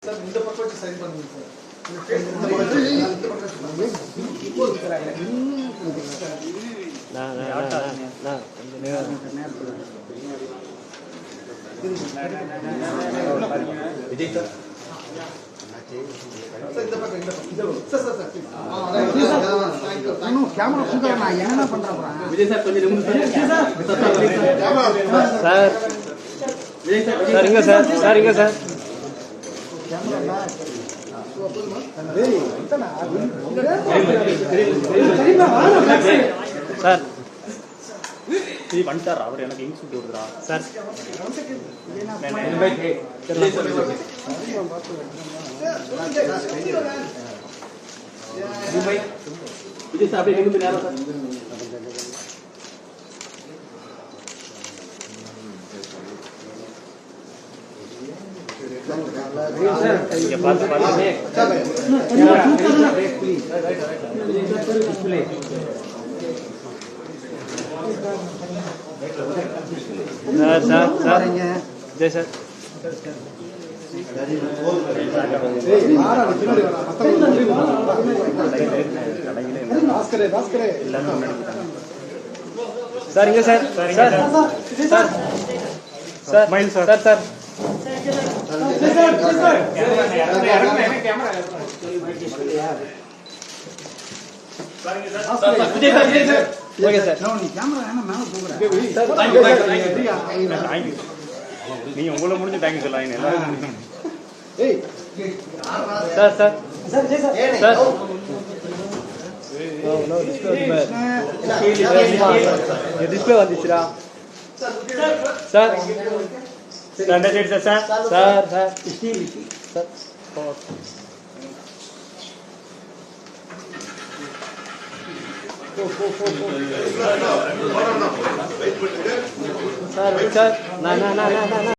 Sir இந்த பக்கம் வச்சு சைன் பண்ணுங்க sir. Vijay sir camera Sundaram நான் என்ன பண்றேன் விஜய் சார் கொஞ்சம் சார் சார் இங்க சார் சார் இங்க சார் சார் வந்துட்டார் அவர் எனக்கு இங்க் சுட்டு விடுறா சார் விஜய் சார் அப்படியே நிமிந்து நேரம் சார். இங்க பார்த்து பார்த்து sir sir sir Jai sir sir இங்க சார் சார் சார் சார் மைல் sir sir sir okay sir camera என்ன மேல போகிறேன் நீங்க உங்களை முடிஞ்ச தேங்க்யூ சொல்லலாம் எல்லாரும் சார் சார் சார் டிஸ்பிளே வந்துச்சுடா sir sir sir sir sir sir sir நான்